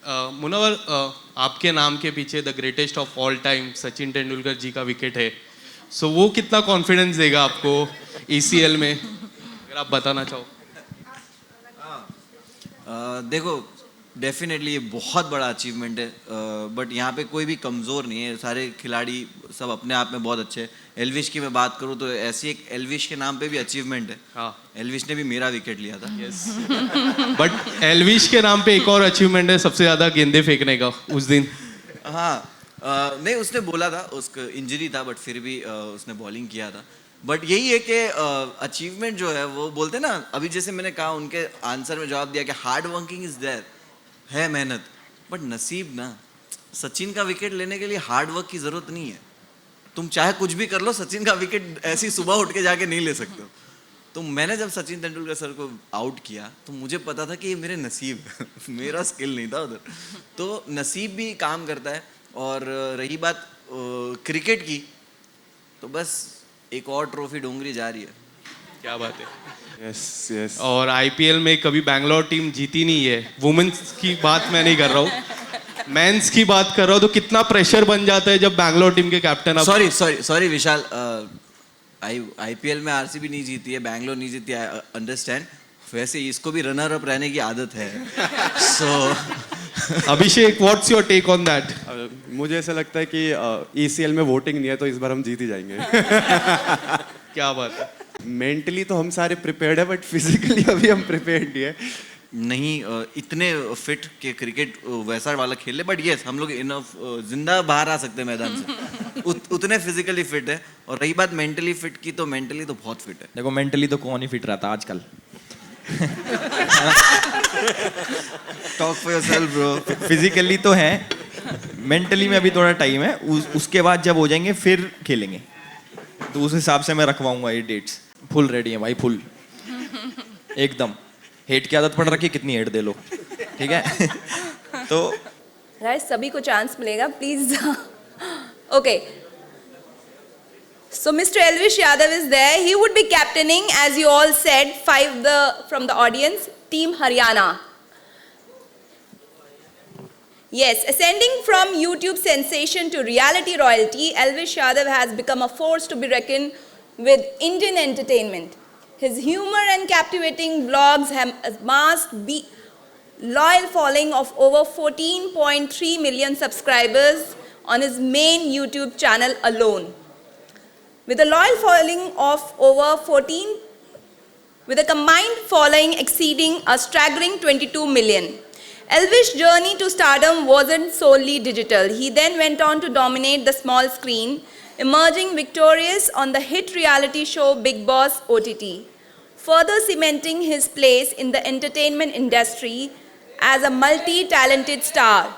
मुनव्वर, आपके नाम के पीछे the greatest of all time Sachin Tendulkar ji का विकेट है. सो वो कितना कॉन्फिडेंस देगा आपको ईसीएल में, अगर आप बताना चाहो. देखो, डेफिनेटली ये बहुत बड़ा अचीवमेंट है, बट यहाँ पे कोई भी कमज़ोर नहीं है. सारे खिलाड़ी सब अपने आप में बहुत अच्छे हैं. एल्विश की मैं बात करूँ तो ऐसी एक एल्विश के नाम पे भी अचीवमेंट है. हाँ, एल्विश ने भी मेरा विकेट लिया था. यस. बट एल्विश के नाम पे एक और अचीवमेंट है, सबसे ज़्यादा गेंदे फेंकने का उस दिन. हाँ, नहीं, उसने बोला था उसका इंजरी था, बट फिर भी उसने बॉलिंग किया था. बट यही है कि अचीवमेंट जो है वो बोलते हैं ना, अभी जैसे मैंने कहा उनके आंसर में जवाब दिया कि हार्ड वर्किंग इज देयर, है मेहनत, बट नसीब ना. सचिन का विकेट लेने के लिए हार्ड वर्क की ज़रूरत नहीं है. तुम चाहे कुछ भी कर लो, सचिन का विकेट ऐसी सुबह उठ के जाके नहीं ले सकते हो. तो मैंने जब सचिन तेंदुलकर सर को आउट किया तो मुझे पता था कि ये मेरे नसीब है. मेरा स्किल नहीं था उधर. तो नसीब भी काम करता है. और रही बात क्रिकेट की, तो बस एक और ट्रॉफी डोंगरी जा रही है. क्या बात है. Yes yes. और आईपीएल में कभी बैंगलोर टीम जीती नहीं है. वुमेन्स की बात मैं नहीं कर रहा हूँ, मेंस की बात कर रहा हूँ. तो कितना प्रेशर बन जाता है जब बैंगलोर टीम के कैप्टन आप. सॉरी विशाल, आईपीएल में आरसीबी नहीं जीती है, बैंगलोर नहीं जीती है, अंडरस्टैंड. वैसे इसको भी रनर अप रहने की आदत है. So Abhishek, what's your take on that. मुझे ऐसा लगता है कि ईसीएल में वोटिंग नहीं है तो इस बार हम जीत ही जाएंगे. क्या बात है. मेंटली तो हम सारे प्रिपेयर्ड है, बट फिजिकली अभी हम प्रिपेयर्ड नहीं है. नहीं, इतने फिट के क्रिकेट वैसा वाला खेले, बट यस हम लोग इनफ जिंदा बाहर आ सकते हैं मैदान से. उतने फिजिकली फिट है. और रही बात मेंटली फिट की, तो मेंटली तो बहुत फिट है. देखो, मेंटली तो कौन ही फिट रहता आजकल. Talk for yourself bro. Physically तो है, मेंटली में अभी थोड़ा टाइम है. उसके बाद जब हो जाएंगे फिर खेलेंगे. तो उस हिसाब से मैं रखवाऊंगा ये डेट्स. फुल रेडी है भाई, फुल एकदम. हेट की आदत पड़ रखी है, कितनी हेट दे लो, ठीक है. तो राइट, सभी को चांस मिलेगा, please. Okay, so Mr. Elvish Yadav is there. He would be captaining, as you all said, from the audience, Team Haryana. Yes, ascending from YouTube sensation to reality royalty, Elvish Yadav has become a force to be reckoned with Indian entertainment. His humor and captivating vlogs have amassed a loyal following of over 14.3 million subscribers on his main YouTube channel alone. With a loyal following of over 14, with a combined following exceeding a staggering 22 million. Elvish's journey to stardom wasn't solely digital. He then went on to dominate the small screen, emerging victorious on the hit reality show Bigg Boss OTT, further cementing his place in the entertainment industry as a multi-talented star.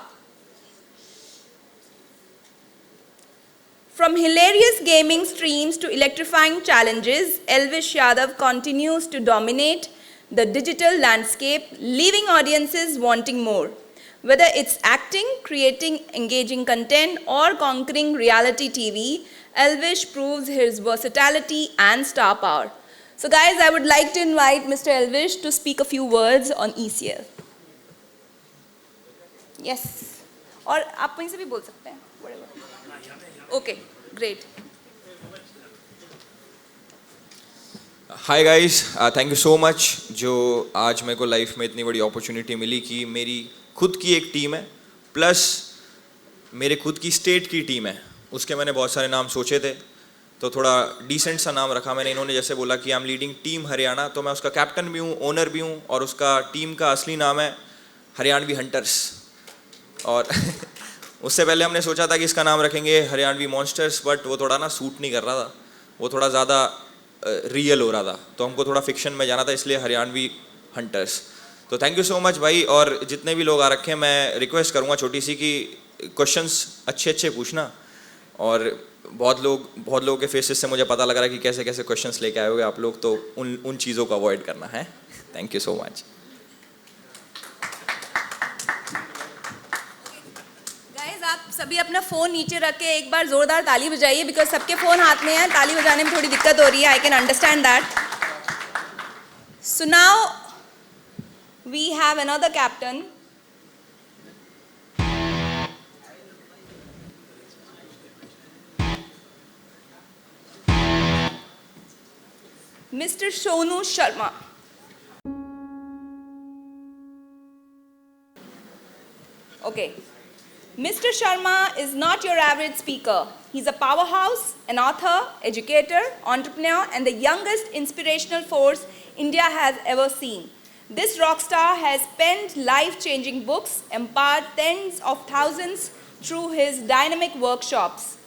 From hilarious gaming streams to electrifying challenges, Elvish Yadav continues to dominate the digital landscape, leaving audiences wanting more. Whether it's acting, creating engaging content, or conquering reality TV, Elvish proves his versatility and star power. So guys, I would like to invite Mr. Elvish to speak a few words on ECL. Yes. और आप वहीं से भी बोल सकते हैं. Whatever. Okay, great. Hi guys, thank you so much जो आज मेरे को लाइफ में इतनी बड़ी अपॉर्चुनिटी मिली कि मेरी खुद की एक टीम है, प्लस मेरे खुद की स्टेट की टीम है. उसके मैंने बहुत सारे नाम सोचे थे, तो थोड़ा डिसेंट सा नाम रखा मैंने. इन्होंने जैसे बोला कि I am leading team Haryana, तो मैं उसका कैप्टन भी हूँ, ओनर भी हूँ, और उसका टीम का असली नाम है हरियाणवी हंटर्स. और उससे पहले हमने सोचा था कि इसका नाम रखेंगे हरियाणवी मॉन्स्टर्स, बट वो थोड़ा ना सूट नहीं कर रहा था, वो थोड़ा ज़्यादा रियल हो रहा था, तो हमको थोड़ा फिक्शन में जाना था, इसलिए हरियाणवी हंटर्स. तो थैंक यू सो मच भाई. और जितने भी लोग आ रखे हैं, मैं रिक्वेस्ट करूँगा छोटी सी कि क्वेश्चंस अच्छे अच्छे पूछना. और बहुत लोगों के फेसेस से मुझे पता लग रहा है कि कैसे कैसे क्वेश्चंस लेके आए होगे आप लोग, तो उन चीज़ों को अवॉइड करना है. Thank you so much. आप सभी अपना फोन नीचे रख के एक बार जोरदार ताली बजाइए, बिकॉज सबके फोन हाथ में है. ताली बजाने में थोड़ी दिक्कत हो रही है. I can understand that. So now we have another captain Mr. Sonu Sharma. Okay. Mr. Sharma is not your average speaker. He's a powerhouse, an author, educator, entrepreneur, and the youngest inspirational force India has ever seen. This rock star has penned life-changing books, empowered tens of thousands through his dynamic workshops,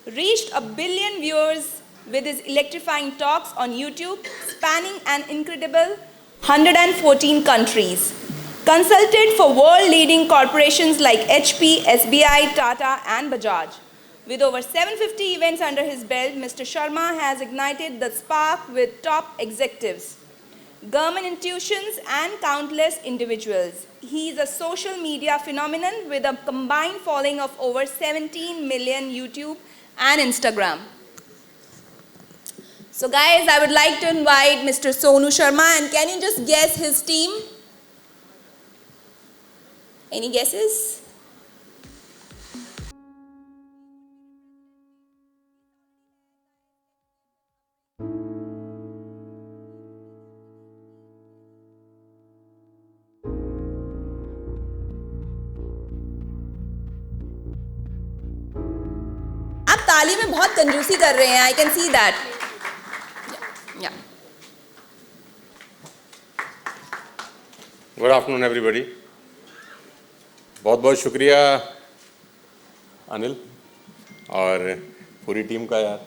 reached 1 billion viewers with his electrifying talks on YouTube, spanning an incredible 114 countries. Consulted for world-leading corporations like HP, SBI, Tata, and Bajaj. With over 750 events under his belt, Mr. Sharma has ignited the spark with top executives, government institutions, and countless individuals. He is a social media phenomenon with a combined following of over 17 million YouTube and Instagram. So guys, I would like to invite Mr. Sonu Sharma, and can you just guess his team? Any guesses? आप ताली में बहुत कंजूसी कर रहे हैं. I can see that. Yeah. Good afternoon everybody. बहुत बहुत शुक्रिया अनिल और पूरी टीम का यार.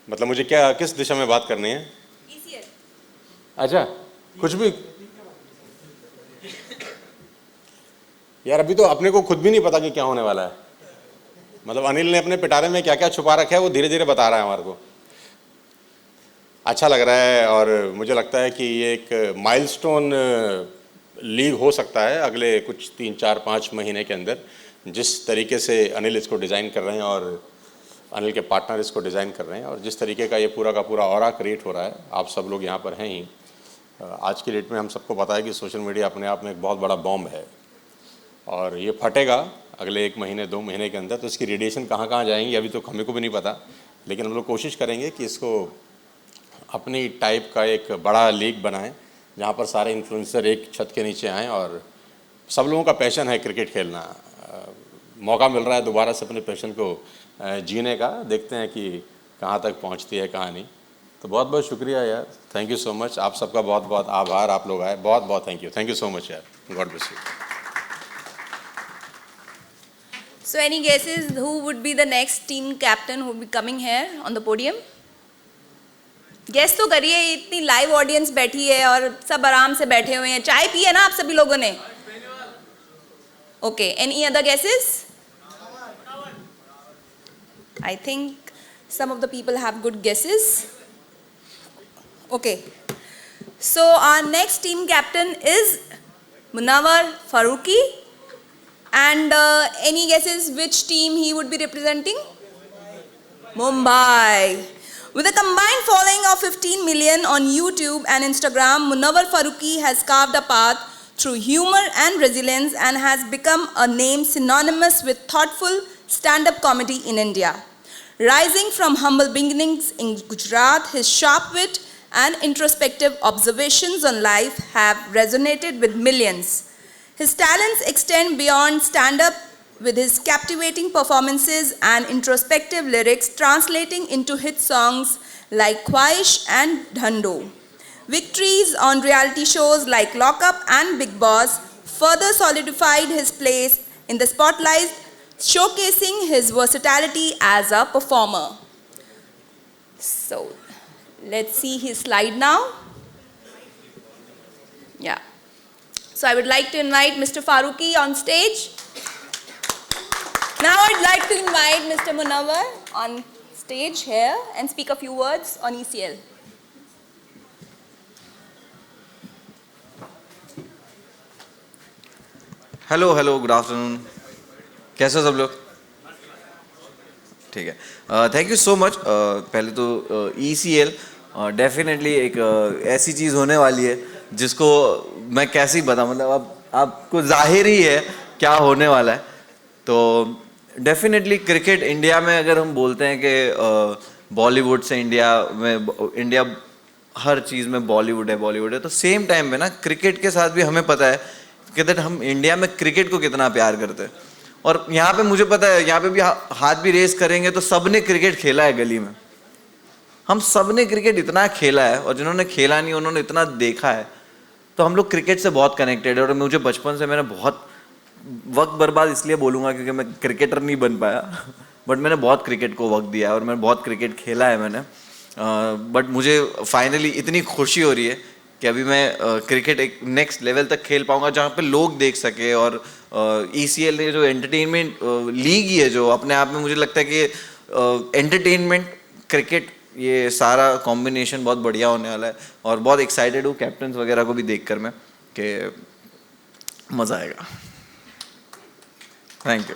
मतलब मुझे क्या किस दिशा में बात करनी है? ECL. अच्छा कुछ भी यार, अभी तो अपने को खुद भी नहीं पता कि क्या होने वाला है. मतलब अनिल ने अपने पिटारे में क्या क्या छुपा रखा है वो धीरे धीरे बता रहा है हमारे को. अच्छा लग रहा है और मुझे लगता है कि ये एक माइलस्टोन लीग हो सकता है अगले कुछ 3-4-5 महीने के अंदर. जिस तरीके से अनिल इसको डिज़ाइन कर रहे हैं और अनिल के पार्टनर इसको डिज़ाइन कर रहे हैं और जिस तरीके का ये पूरा का पूरा ऑरा क्रिएट हो रहा है, आप सब लोग यहाँ पर हैं ही. आज की डेट में हम सबको पता है कि सोशल मीडिया अपने आप में एक बहुत बड़ा बॉम्ब है और ये फटेगा अगले 1 महीने 2 महीने के अंदर. तो इसकी रेडिएशन कहाँ कहाँ जाएंगी अभी तो हमें को भी नहीं पता, लेकिन हम लोग कोशिश करेंगे कि इसको अपनी टाइप का एक बड़ा लीग बनाएं जहाँ पर सारे इन्फ्लुएंसर एक छत के नीचे आएँ. और सब लोगों का पैशन है क्रिकेट खेलना. मौका मिल रहा है दोबारा से अपने पैशन को जीने का. देखते हैं कि कहाँ तक पहुँचती है कहाँ नहीं. तो बहुत बहुत शुक्रिया यार. Thank you so much. आप सबका बहुत बहुत आभार. आप लोग आए, बहुत बहुत थैंक यू सो मच यार. God bless you. So any guesses who would be the next team captain who would be coming here on the podium? Guess तो करिए. इतनी लाइव ऑडियंस बैठी है और सब आराम से बैठे हुए हैं. चाय पी है ना आप सभी लोगों ने? Okay. Any other guesses? I think some of the people have good guesses. Okay. So our next team captain is Munawar Faruqi. And any guesses which team he would be representing? Mumbai. With a combined following of 15 million on YouTube and Instagram, Munawar Faruqi has carved a path through humor and resilience and has become a name synonymous with thoughtful stand-up comedy in India. Rising from humble beginnings in Gujarat, his sharp wit and introspective observations on life have resonated with millions. His talents extend beyond stand-up with his captivating performances and introspective lyrics translating into hit songs like Khwaish and Dhando. Victories on reality shows like Lock Up and Big Boss further solidified his place in the spotlight, showcasing his versatility as a performer. So, let's see his slide now. Yeah. So I would like to invite Mr. Faruqi on stage. Now I'd like to invite Mr. Munawar on stage here and speak a few words on ECL. Hello good afternoon. कैसे हो सब लोग? ठीक है. Thank you so much. पहले तो ECL definitely एक ऐसी चीज़ होने वाली है जिसको मैं कैसे ही बताऊं. मतलब अब आपको जाहिर ही है क्या होने वाला है. तो डेफिनेटली क्रिकेट इंडिया में अगर हम बोलते हैं कि बॉलीवुड से इंडिया हर चीज़ में बॉलीवुड है, तो सेम टाइम पे ना क्रिकेट के साथ भी हमें पता है कि दैट हम इंडिया में क्रिकेट को कितना प्यार करते हैं। और यहाँ पे मुझे पता है, यहाँ पे भी हाथ भी रेस करेंगे तो सब ने क्रिकेट खेला है गली में, हम सब ने क्रिकेट इतना खेला है, और जिन्होंने खेला नहीं उन्होंने इतना देखा है। तो हम लोग क्रिकेट से बहुत कनेक्टेड है। और मुझे बचपन से मैंने बहुत वक्त बर्बाद इसलिए बोलूँगा क्योंकि मैं क्रिकेटर नहीं बन पाया बट मैंने बहुत क्रिकेट को वक्त दिया है और मैंने बहुत क्रिकेट खेला है मैंने। बट मुझे फाइनली इतनी खुशी हो रही है कि अभी मैं क्रिकेट एक नेक्स्ट लेवल तक खेल पाऊंगा जहाँ पे लोग देख सके। और ECL ने जो एंटरटेनमेंट लीग ही है जो अपने आप में मुझे लगता है कि एंटरटेनमेंट क्रिकेट ये सारा कॉम्बिनेशन बहुत बढ़िया होने वाला है। और बहुत एक्साइटेड हूँ कैप्टन्स वगैरह को भी देखकर मैं कि मज़ा आएगा। Thank you.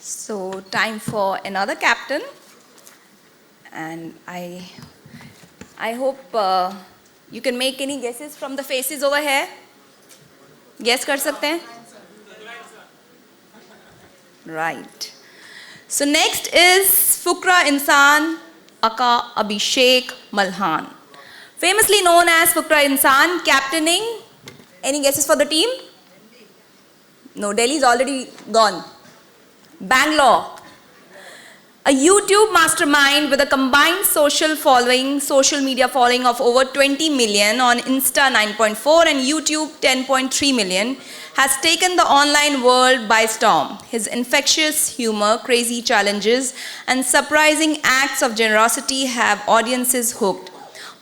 So, time for another captain, and I hope you can make any guesses from the faces over here. Guess कर सकते हैं? Right. So next is Fukra Insan Aka Abhishek Malhan, famously known as Fukra Insan, captaining. Any guesses for the team? No, Delhi's already gone. Bangalore, a YouTube mastermind with a combined social media following of over 20 million on Insta 9.4 and YouTube 10.3 million, has taken the online world by storm. His infectious humor, crazy challenges, and surprising acts of generosity have audiences hooked.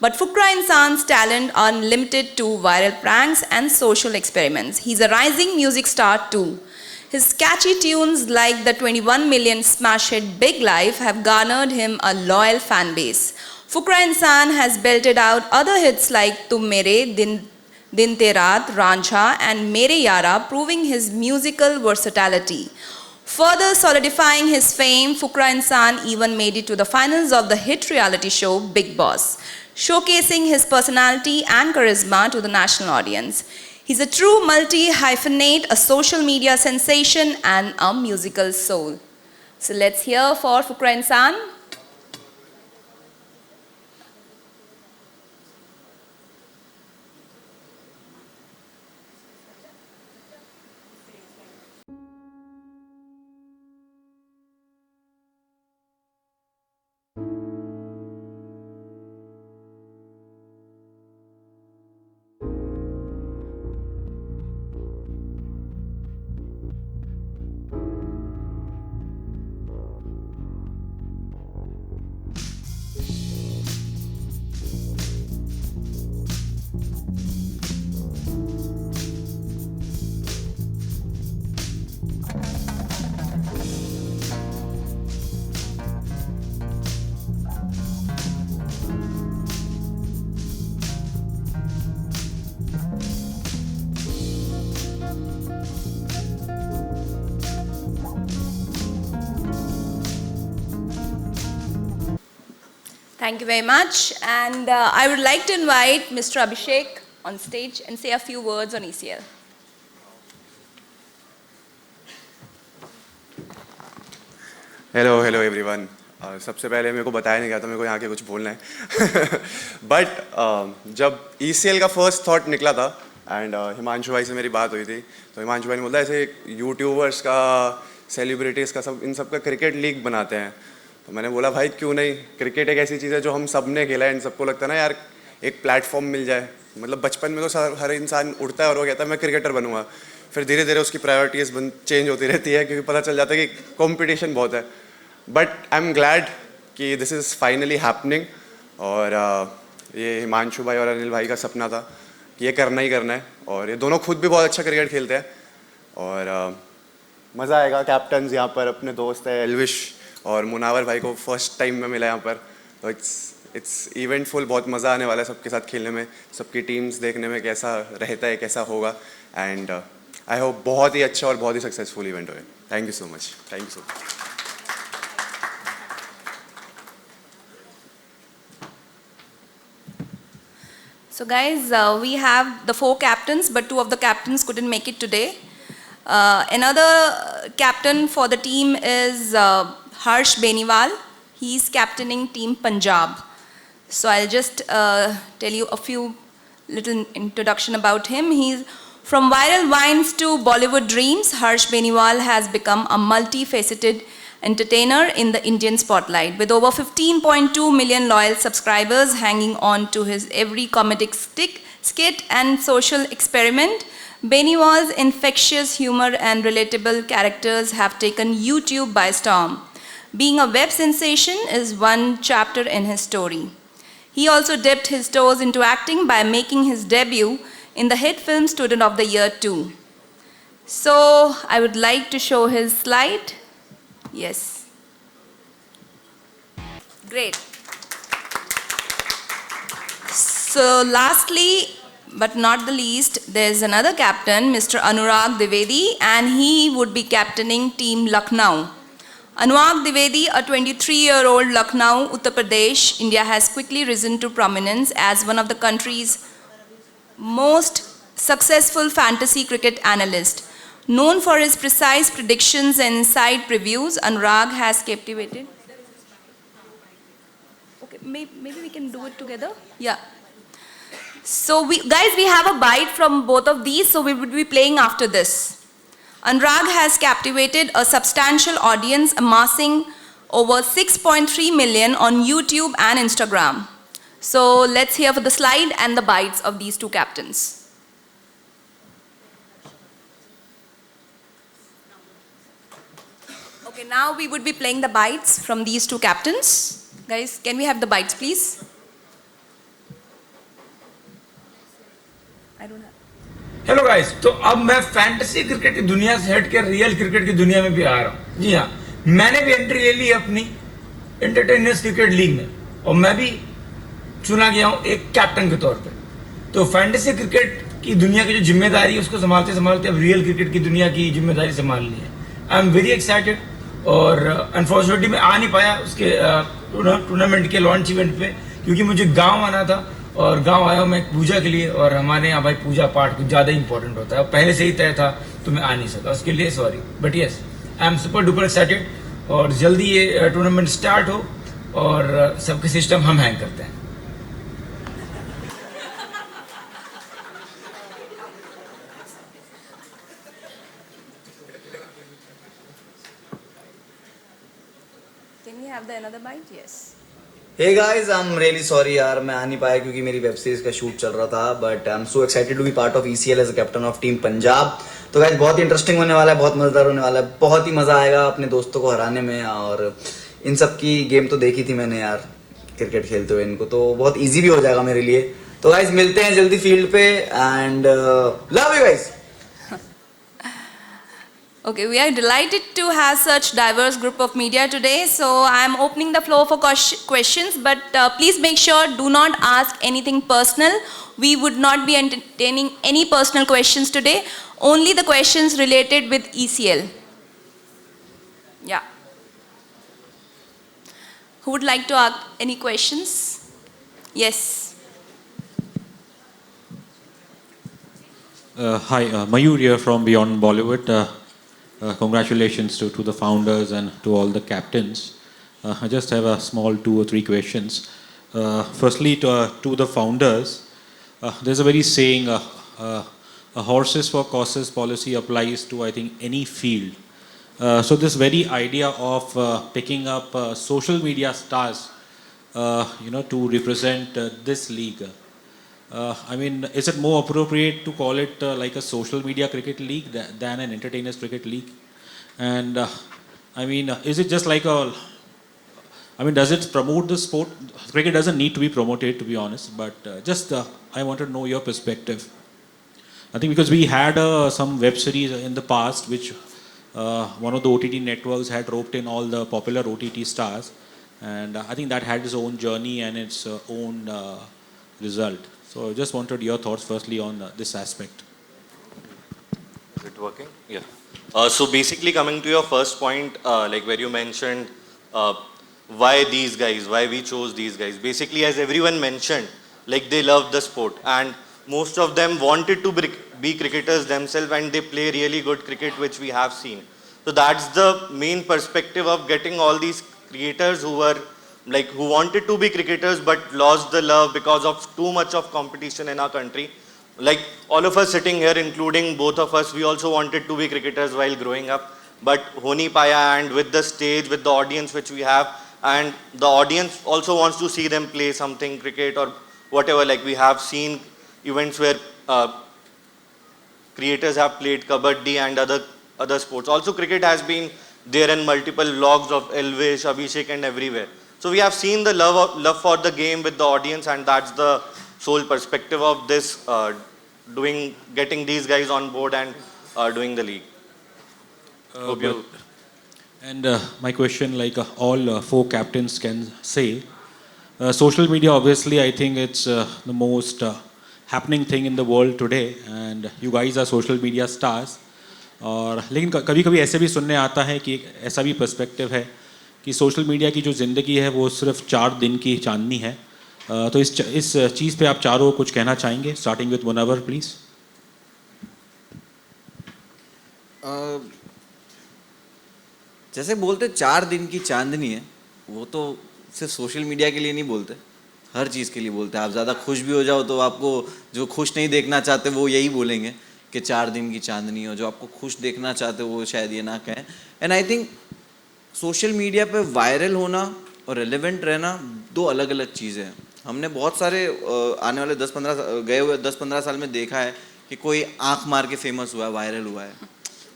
But Fukra Insan's talent are limited to viral pranks and social experiments. He's a rising music star too. His catchy tunes like the 21 million smash hit Big Life have garnered him a loyal fan base. Fukra Insan has belted out other hits like Tum Mere, Din Te Raat, Ranjha and Mere Yara, proving his musical versatility. Further solidifying his fame, Fukra Insan even made it to the finals of the hit reality show Bigg Boss, showcasing his personality and charisma to the national audience. He's a true multi-hyphenate, a social media sensation and a musical soul. So let's hear for Fukra Insan. Thank you very much. And I would like to invite Mr. Abhishek on stage and say a few words on ECL. Hello everyone. सबसे पहले मेरे को बताया नहीं गया था मेरे को यहाँ के कुछ बोलना है बट जब ECL का फर्स्ट थॉट निकला था एंड हिमांशु भाई से मेरी बात हुई थी तो हिमांशु भाई ने बोला ऐसे यूट्यूबर्स का, सेलिब्रिटीज़ का, सब इन सब का क्रिकेट लीग बनाते हैं। तो मैंने बोला भाई क्यों नहीं, क्रिकेट एक ऐसी चीज़ है जो हम सब ने खेला है, इन सबको लगता है ना यार एक प्लेटफॉर्म मिल जाए। मतलब बचपन में तो हर इंसान उठता है और वो कहता है मैं क्रिकेटर बनूंगा, फिर धीरे धीरे उसकी प्रायोरिटीज़ चेंज होती रहती है क्योंकि पता चल जाता है कि कॉम्पिटिशन बहुत है। बट आई एम ग्लैड कि दिस इज़ फाइनली हैपनिंग। और ये हिमांशु भाई और अनिल भाई का सपना था कि ये करना ही करना है, और ये दोनों खुद भी बहुत अच्छा क्रिकेट खेलते हैं और मज़ा आएगा। कैप्टन्स यहाँ पर अपने दोस्त है एल्विश और मुनावर भाई को फर्स्ट टाइम में मिला यहाँ पर, तो इट्स इवेंटफुल, बहुत मज़ा आने वाला है सबके साथ खेलने में, सबकी टीम्स देखने में कैसा रहता है, कैसा होगा। एंड आई होप बहुत ही अच्छा और बहुत ही सक्सेसफुल इवेंट होगा। Thank you so much. Thank you so much. So guys, we have the 4 captains, but 2 of the captains couldn't make it today. Another captain for the team is Harsh Beniwal. He's captaining Team Punjab. So I'll just tell you a few little introduction about him. He's from viral vines to Bollywood dreams. Harsh Beniwal has become a multifaceted entertainer in the Indian spotlight. With over 15.2 million loyal subscribers hanging on to his every comedic skit and social experiment, Beniwal's infectious humor and relatable characters have taken YouTube by storm. Being a web sensation is one chapter in his story. He also dipped his toes into acting by making his debut in the hit film Student of the Year 2. So I would like to show his slide. Yes. Great. So lastly, but not the least, there's another captain, Mr. Anurag Dwivedi, and he would be captaining Team Lucknow. Anurag Dwivedi, a 23-year-old Lucknow, Uttar Pradesh, India has quickly risen to prominence as one of the country's most successful fantasy cricket analysts. Known for his precise predictions and inside previews, Anurag has captivated. Okay, maybe we can do it together. Yeah. So guys, we have a bite from both of these, so we would be playing after this. Anurag has captivated a substantial audience amassing over 6.3 million on YouTube and Instagram. So let's hear for the slide and the bites of these two captains. Okay, now we would be playing the bites from these two captains. Guys, can we have the bites, please? I don't have. Hello guys, तो अब मैं fantasy cricket की दुनिया से हट के real cricket की दुनिया में भी आ रहा हूँ। जी हाँ, मैंने भी एंट्री ले ली अपनी एंटरटेनर्स क्रिकेट लीग में और मैं भी चुना गया हूँ एक कैप्टन के तौर पे। तो फैंटेसी क्रिकेट की दुनिया की जो जिम्मेदारी है उसको संभालते संभालते अब रियल क्रिकेट की दुनिया की जिम्मेदारी संभाल ली है। आई एम वेरी एक्साइटेड और अनफॉर्चुनेटली मैं आ नहीं पाया उसके टूर्नामेंट के लॉन्च इवेंट पे, क्योंकि मुझे गाँव आना था और गांव आया हूँ मैं पूजा के लिए, और हमारे यहाँ भाई पूजा पाठ कुछ ज़्यादा इंपॉर्टेंट होता है, पहले से ही तय था तो मैं आ नहीं सका, उसके लिए sorry. But yes, I am super duper excited और जल्दी ये टूर्नामेंट स्टार्ट हो और सबके सिस्टम हम हैंग करते हैं। Can we have the another bite? Yes. Hey guys, I am really sorry यार, मैं आ नहीं पाया क्योंकि मेरी वेब सीरीज का शूट चल रहा था, but I am so excited to be part of ECL as a captain of team Punjab. तो गाइस बहुत ही इंटरेस्टिंग होने वाला है, बहुत मजेदार होने वाला है, बहुत ही मजा आएगा अपने दोस्तों को हराने में। और इन सब की गेम तो देखी थी मैंने यार, क्रिकेट खेलते हुए इनको, तो बहुत ईजी भी हो जाएगा मेरे लिए। तो गाइस मिलते हैं जल्दी फील्ड पे and love you guys. Okay, we are delighted to have such diverse group of media today. So I am opening the floor for questions, but please make sure do not ask anything personal. We would not be entertaining any personal questions today. Only the questions related with ECL. Yeah. Who would like to ask any questions? Yes. Hi, Mayur here from Beyond Bollywood. Congratulations to the founders and to all the captains. I just have a small 2 or 3 questions. Firstly, to the founders, there's a very saying, a horses for courses policy applies to, I think, any field. So this very idea of picking up social media stars, to represent this league. I mean, is it more appropriate to call it like a social media cricket league than an entertainers cricket league? And I mean, is it just like does it promote the sport? Cricket doesn't need to be promoted, to be honest, but I want to know your perspective. I think because we had some web series in the past which one of the OTT networks had roped in all the popular OTT stars, and I think that had its own journey and its own result. So I just wanted your thoughts firstly on this aspect. Is it working? Yeah. So basically coming to your first point, like where you mentioned why these guys, why we chose these guys. Basically, as everyone mentioned, like they love the sport, and most of them wanted to be cricketers themselves, and they play really good cricket, which we have seen. So that's the main perspective of getting all these creators who were like, who wanted to be cricketers but lost the love because of too much of competition in our country. Like all of us sitting here, including both of us, we also wanted to be cricketers while growing up, but ho nahi paya, and with the stage, with the audience which we have, and the audience also wants to see them play something, cricket or whatever. Like we have seen events where creators have played kabaddi and other sports. Also cricket has been there in multiple vlogs of Elvish, Abhishek and everywhere. So we have seen the love for the game with the audience, and that's the sole perspective of this getting these guys on board and doing the league. Hope you. And my question, like all four captains can say, social media, obviously, I think it's the most happening thing in the world today, and you guys are social media stars. और लेकिन कभी कभी ऐसे भी सुनने आता है कि ऐसा भी पर्सपेक्टिव है कि सोशल मीडिया की जो ज़िंदगी है वो सिर्फ 4 दिन की चांदनी है. तो इस चीज़ पे आप चारों कुछ कहना चाहेंगे, स्टार्टिंग विद मुनव्वर प्लीज़. जैसे बोलते 4 दिन की चांदनी है, वो तो सिर्फ सोशल मीडिया के लिए नहीं बोलते, हर चीज़ के लिए बोलते हैं. आप ज़्यादा खुश भी हो जाओ तो आपको जो खुश नहीं देखना चाहते वो यही बोलेंगे कि 4 दिन की चांदनी हो. जो आपको खुश देखना चाहते वो शायद ये ना कहें. And I think social media पे वायरल होना और रेलेवेंट रहना 2 अलग अलग चीज़ें हैं. हमने बहुत सारे आने वाले 10-15 साल में देखा है कि कोई आँख मार के फेमस हुआ है, वायरल हुआ है,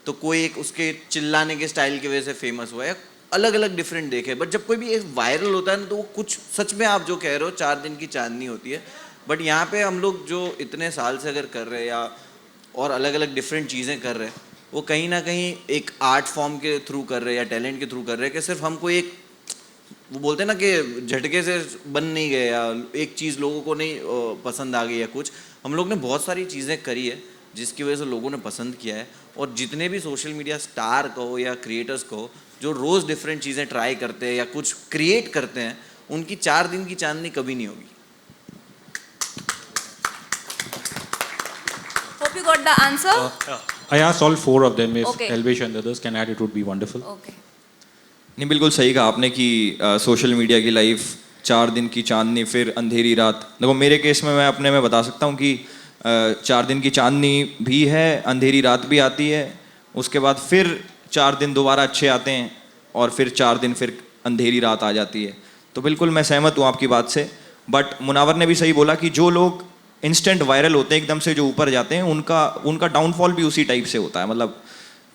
तो कोई एक उसके चिल्लाने के स्टाइल की वजह से फेमस हुआ है. अलग अलग डिफरेंट देखे, बट जब कोई भी एक वायरल होता है ना तो वो कुछ सच में आप जो कह रहे हो 4 दिन की चांदनी होती है. बट यहाँ पे हम लोग जो इतने साल से अगर कर रहे हैं या और अलग अलग डिफरेंट चीज़ें कर रहे हैं, वो कहीं ना कहीं एक आर्ट फॉर्म के थ्रू कर रहे हैं या टैलेंट के थ्रू कर रहे हैं कि सिर्फ हमको एक, वो बोलते हैं ना कि झटके से बन नहीं गए या एक चीज़ लोगों को नहीं पसंद आ गई या कुछ. हम लोग ने बहुत सारी चीज़ें करी है जिसकी वजह से लोगों ने पसंद किया है. और जितने भी सोशल मीडिया स्टार कहो या क्रिएटर्स कहो जो रोज़ डिफरेंट चीज़ें ट्राई करते हैं या कुछ क्रिएट करते हैं, उनकी 4 दिन की चांदनी कभी नहीं होगी. Hope you got the answer. I asked all 4 of them. If Okay. Elvish and others can add, it would be wonderful. Okay. नहीं, बिल्कुल सही कहा आपने कि सोशल मीडिया की लाइफ 4 दिन की चांदनी फिर अंधेरी रात. देखो मेरे केस में मैं बता सकता हूँ कि 4 दिन की चांदनी भी है, अंधेरी रात भी आती है, उसके बाद फिर 4 दिन दोबारा अच्छे आते हैं और फिर 4 दिन फिर अंधेरी रात आ जाती है. तो बिल्कुल मैं सहमत हूँ आपकी बात से. बट मुनावर ने भी सही बोला कि जो लोग इंस्टेंट वायरल होते हैं, एकदम से जो ऊपर जाते हैं, उनका डाउनफॉल भी उसी टाइप से होता है. मतलब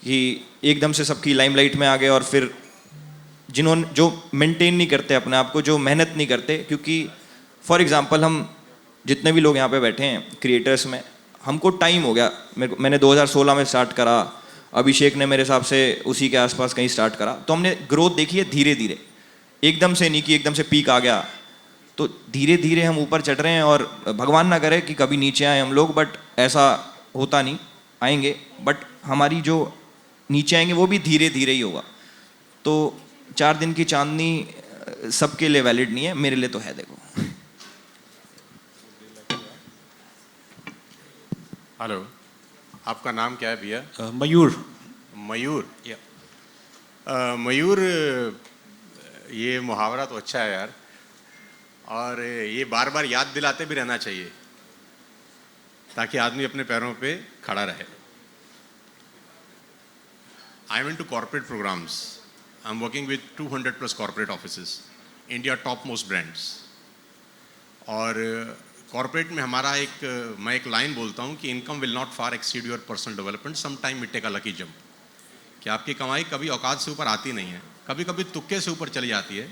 कि एकदम से सबकी लाइमलाइट में आ गए और फिर जो मेंटेन नहीं करते अपने आप को, जो मेहनत नहीं करते. क्योंकि फॉर एग्जांपल हम जितने भी लोग यहाँ पे बैठे हैं क्रिएटर्स में, हमको टाइम हो गया. मैंने 2016 में स्टार्ट करा, अभिषेक ने मेरे हिसाब से उसी के आसपास कहीं स्टार्ट करा. तो हमने ग्रोथ देखी है धीरे धीरे, एकदम से नहीं कि एकदम से पीक आ गया. तो धीरे धीरे हम ऊपर चढ़ रहे हैं और भगवान ना करे कि कभी नीचे आए हम लोग, बट ऐसा होता नहीं, आएंगे. बट हमारी जो नीचे आएंगे वो भी धीरे धीरे ही होगा. तो 4 दिन की चांदनी सबके लिए वैलिड नहीं है, मेरे लिए तो है. देखो हेलो, आपका नाम क्या है भैया? Mayur. मयूर. मयूर, ये मुहावरा तो अच्छा है यार, और ये बार बार याद दिलाते भी रहना चाहिए ताकि आदमी अपने पैरों पे खड़ा रहे. I am into corporate programmes. I am working with 200+ corporate offices, India top most brands. और कॉर्पोरेट में हमारा मैं एक लाइन बोलता हूँ कि income will not far exceed your personal development, some time it take a lucky jump. कि आपकी कमाई कभी औकात से ऊपर आती नहीं है, कभी कभी तुक्के से ऊपर चली जाती है.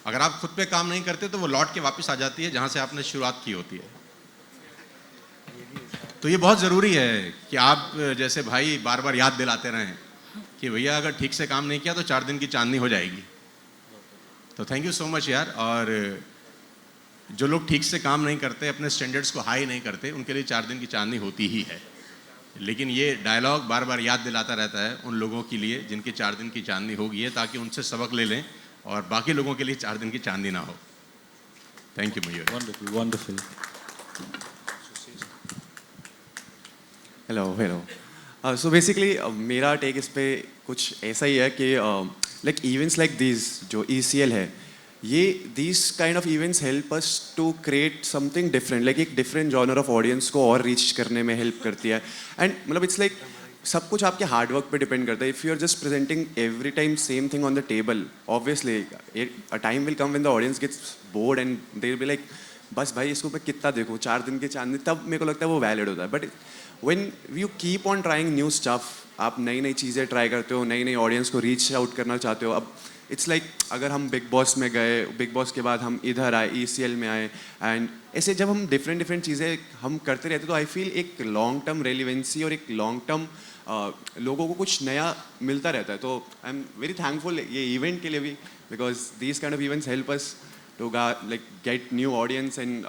अगर आप खुद पे काम नहीं करते तो वो लौट के वापस आ जाती है जहाँ से आपने शुरुआत की होती है. तो ये बहुत ज़रूरी है कि आप जैसे भाई बार बार याद दिलाते रहें कि भैया अगर ठीक से काम नहीं किया तो 4 दिन की चांदनी हो जाएगी. तो थैंक यू सो मच यार. और जो लोग ठीक से काम नहीं करते, अपने स्टैंडर्ड्स को हाई नहीं करते, उनके लिए 4 दिन की चांदनी होती ही है. लेकिन ये डायलॉग बार बार याद दिलाता रहता है उन लोगों के लिए जिनकी 4 दिन की चांदनी होगी है, ताकि उनसे सबक ले लें और बाकी लोगों के लिए 4 दिन की चांदनी ना हो. Thank you Mayur. Wonderful, wonderful. Hello so basically मेरा टेक इस पे कुछ ऐसा ही है कि लाइक इवेंट्स लाइक दिस जो ECL है, ये this kind of events help us to create something different, like एक डिफरेंट जॉनर ऑफ ऑडियंस को और रीच करने में हेल्प करती है. एंड मतलब इट्स लाइक सब कुछ आपके हार्ड वर्क पे डिपेंड करता है. If you are just presenting every time same thing on the table, obviously a time will come when the audience gets bored and they will be like बस भाई इसको मैं कितना देखूँ, 4 दिन के चांदनी, तब मेरे को लगता है वो वैलिड होता है. But when you keep on trying new stuff, आप नई नई चीज़ें ट्राई करते हो, नई नई ऑडियंस को रीच आउट करना चाहते हो. अब इट्स लाइक अगर हम बिग बॉस में गए, बिग बॉस के बाद हम इधर आए, ECL में आए, एंड ऐसे जब हम डिफरेंट चीज़ें हम करते रहते तो आई फील एक लॉन्ग टर्म रेलिवेंसी और एक लॉन्ग टर्म लोगों को कुछ नया मिलता रहता है. तो आई एम वेरी थैंकफुल ये इवेंट के लिए भी, because these kind of events help us to like get new audience and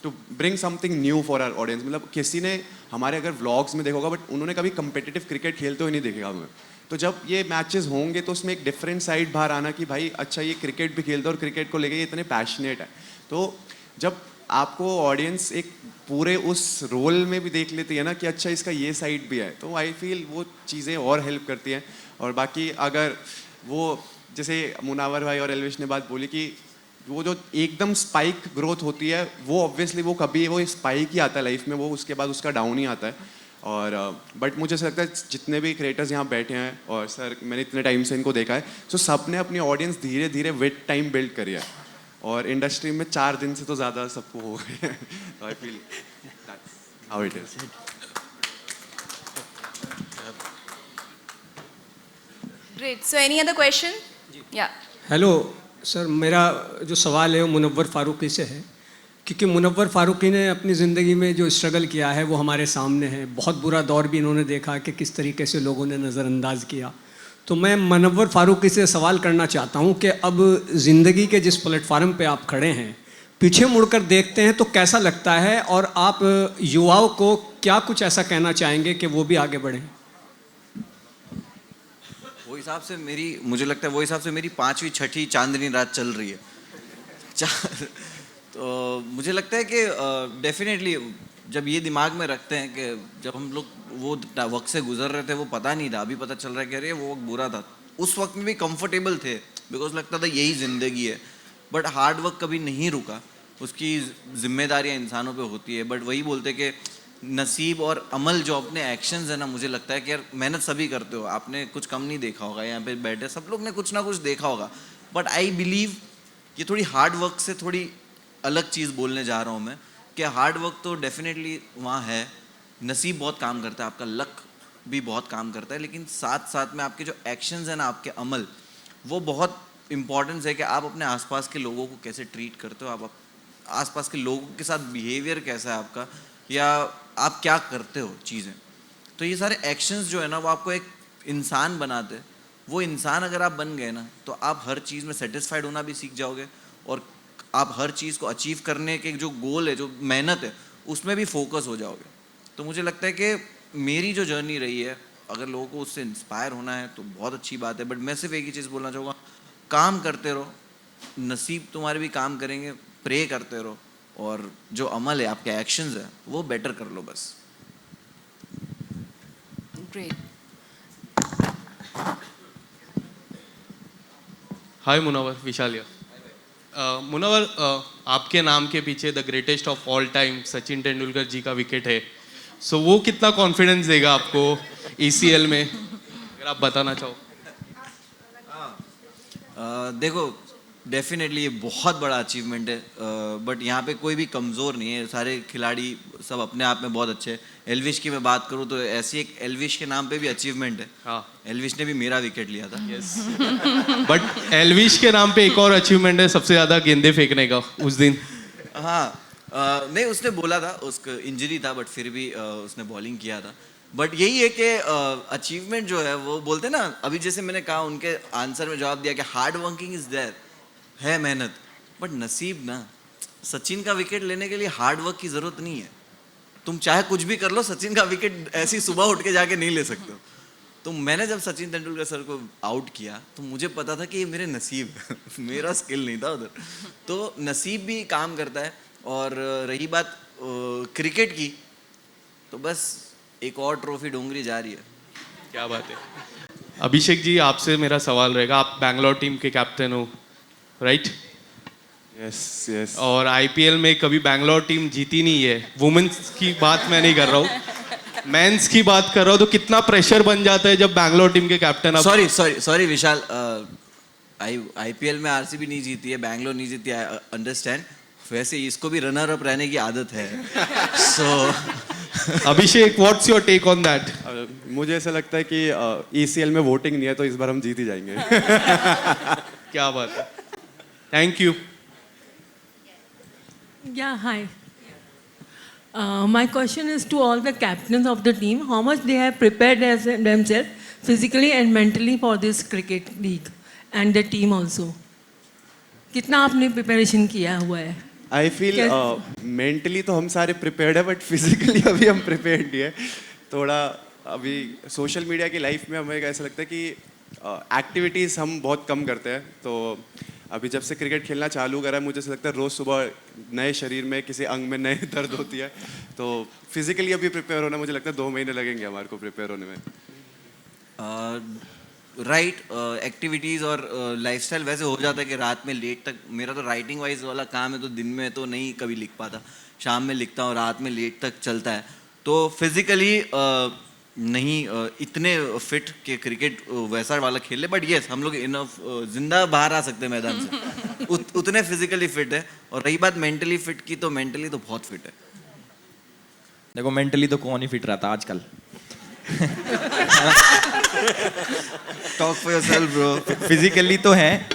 to bring something new for our audience. मतलब किसी ने हमारे अगर व्लॉग्स में देखा होगा बट उन्होंने कभी कंपेटिटिव क्रिकेट खेलते हुए नहीं देखेगा हमें. तो जब ये मैचेस होंगे तो उसमें एक डिफरेंट साइड बाहर आना कि भाई अच्छा ये क्रिकेट भी खेलता है और क्रिकेट को लेके ये इतने पैशनेट है. तो जब आपको ऑडियंस एक पूरे उस रोल में भी देख लेती है ना कि अच्छा इसका ये साइड भी है, तो आई फील वो चीज़ें और हेल्प करती हैं. और बाकी अगर वो जैसे मुनावर भाई और एल्विश ने बात बोली कि वो जो एकदम स्पाइक ग्रोथ होती है, वो ऑब्वियसली वो कभी वो स्पाइक ही आता है लाइफ में, वो उसके बाद उसका डाउन ही आता है. और बट मुझे ऐसा लगता है जितने भी क्रिएटर्स यहाँ बैठे हैं और सर मैंने इतने टाइम से इनको देखा है, सो सब ने अपनी ऑडियंस धीरे धीरे विद टाइम बिल्ड करी है. और इंडस्ट्री में 4 दिन से तो ज़्यादा सबको हो गए. I feel that's how it is. Great. So any other question? Yeah. Hello sir, मेरा जो सवाल है वो मुनव्वर फारूकी से है, क्योंकि मुनव्वर फारूकी ने अपनी ज़िंदगी में जो स्ट्रगल किया है वो हमारे सामने है. बहुत बुरा दौर भी इन्होंने देखा कि किस तरीके से लोगों ने नज़रअंदाज किया. तो मैं मुनव्वर फारूकी से सवाल करना चाहता हूँ कि अब ज़िंदगी के जिस प्लेटफार्म पे आप खड़े हैं, पीछे मुड़कर देखते हैं तो कैसा लगता है, और आप युवाओं को क्या कुछ ऐसा कहना चाहेंगे कि वो भी आगे बढ़ें? वो हिसाब से मुझे लगता है वो हिसाब से मेरी 5वीं 6ठी चांदनी रात चल रही है. तो मुझे लगता है कि डेफिनेटली जब ये दिमाग में रखते हैं कि जब हम लोग वो वक्त से गुजर रहे थे वो पता नहीं था, अभी पता चल रहा है कि अरे वो वक्त बुरा था. उस वक्त में भी कंफर्टेबल थे बिकॉज लगता था यही ज़िंदगी है. बट हार्ड वर्क कभी नहीं रुका, उसकी जिम्मेदारियाँ इंसानों पे होती है. बट वही बोलते कि नसीब और अमल जो अपने एक्शंस है ना, मुझे लगता है कि यार मेहनत सभी करते हो, आपने कुछ कम नहीं देखा होगा. यहाँ पे बैठे सब लोग ने कुछ ना कुछ देखा होगा. बट आई बिलीव ये थोड़ी हार्ड वर्क से थोड़ी अलग चीज़ बोलने जा रहा हूँ मैं, कि हार्ड वर्क तो डेफिनेटली वहाँ है, नसीब बहुत काम करता है, आपका लक भी बहुत काम करता है, लेकिन साथ साथ में आपके जो एक्शंस हैं ना, आपके अमल, वो बहुत इंपॉर्टेंस है कि आप अपने आसपास के लोगों को कैसे ट्रीट करते हो, आप आसपास के लोगों के साथ बिहेवियर कैसा है आपका, या आप क्या करते हो चीज़ें. तो ये सारे एक्शंस जो है ना वो आपको एक इंसान बनाते हैं. वो इंसान अगर आप बन गए ना तो आप हर चीज़ में सेटिस्फाइड होना भी सीख जाओगे, और आप हर चीज़ को अचीव करने के जो गोल है, जो मेहनत है, उसमें भी फोकस हो जाओगे. तो मुझे लगता है कि मेरी जो जर्नी रही है, अगर लोगों को उससे इंस्पायर होना है तो बहुत अच्छी बात है. बट मैं सिर्फ एक ही चीज़ बोलना चाहूँगा, काम करते रहो, नसीब तुम्हारे भी काम करेंगे, प्रे करते रहो, और जो अमल है, आपके एक्शंस है, वो बेटर कर लो बस. Great. हाय मुनावर, विशाल. मुनावर, आपके नाम के पीछे the greatest of all time Sachin Tendulkar ji का विकेट है. सो वो कितना कॉन्फिडेंस देगा आपको ECL में, अगर आप बताना चाहो. देखो डेफिनेटली ये बहुत बड़ा अचीवमेंट है. बट यहाँ पे कोई भी कमज़ोर नहीं है, सारे खिलाड़ी सब अपने आप में बहुत अच्छे हैं. एल्विश की मैं बात करूँ तो ऐसी एक एल्विश के नाम पे भी अचीवमेंट है. हाँ, एल्विश ने भी मेरा विकेट लिया था. यस. बट एल्विश के नाम पे एक और अचीवमेंट है, सबसे ज़्यादा गेंदे फेंकने का उस दिन. हाँ, नहीं उसने बोला था, उसका इंजरी था बट फिर भी उसने बॉलिंग किया था. बट यही है कि अचीवमेंट जो है वो बोलते ना, अभी जैसे मैंने कहा उनके आंसर में जवाब दिया कि हार्ड वर्किंग इज देयर, है मेहनत, बट नसीब ना. सचिन का विकेट लेने के लिए हार्ड वर्क की ज़रूरत नहीं है. तुम चाहे कुछ भी कर लो, सचिन का विकेट ऐसी सुबह उठ के जाके नहीं ले सकते हो. तो मैंने जब सचिन तेंदुलकर सर को आउट किया तो मुझे पता था कि ये मेरे नसीब है. मेरा स्किल नहीं था उधर. तो नसीब भी काम करता है. और रही बात क्रिकेट की, तो बस एक और ट्रॉफी डोंगरी जा रही है. क्या बात है. अभिषेक जी, आपसे मेरा सवाल रहेगा. आप बैंगलोर टीम के कैप्टन हो, राइट? Yes yes. और आईपीएल में कभी बैंगलोर टीम जीती नहीं है. वुमेन्स की बात मैं नहीं कर रहा हूँ, मेंस की बात कर रहा हूँ. तो कितना प्रेशर बन जाता है जब बैंगलोर टीम के कैप्टन आप. सॉरी विशाल, आईपीएल में आरसीबी नहीं जीती है, बैंगलोर नहीं जीती है, अंडरस्टैंड. वैसे इसको भी रनर अप रहने की आदत है. So Abhishek, what's your take on that? मुझे ऐसा लगता है कि ईसीएल में वोटिंग नहीं है, तो इस बार हम जीत ही जाएंगे. क्या बात है. Thank you. Yeah, hi. My question is to all the captains of the team. How much they have prepared themselves physically and mentally for this cricket league and the team also? कितना आपने preparation किया हुआ है? I feel mentally तो हम सारे prepared है, but physically अभी हम प्रिपेयर्ड नहीं है. थोड़ा अभी सोशल मीडिया की लाइफ में हमें ऐसा लगता है कि एक्टिविटीज़ हम बहुत कम करते हैं. तो अभी जब से क्रिकेट खेलना चालू करा है, मुझे ऐसा लगता है रोज़ सुबह नए शरीर में किसी अंग में नए दर्द होती है. तो फिजिकली अभी प्रिपेयर होना मुझे लगता है 2 महीने लगेंगे हमारे को प्रिपेयर होने में. राइट. एक्टिविटीज़ और लाइफस्टाइल वैसे हो जाता है कि रात में लेट तक, मेरा तो राइटिंग वाइज वाला काम है, तो दिन में तो नहीं कभी लिख पाता, शाम में लिखता हूँ, रात में लेट तक चलता है. तो फिजिकली नहीं इतने फिट के क्रिकेट वैसा वाला खेले, बट येस हम लोग इनफ जिंदा बाहर आ सकते हैं मैदान से. उतने फिजिकली फिट है. और रही बात मेंटली फिट की, तो मेंटली तो बहुत फिट है. देखो मेंटली तो कौन ही फिट रहता आजकल. Talk for yourself bro. Physically तो है,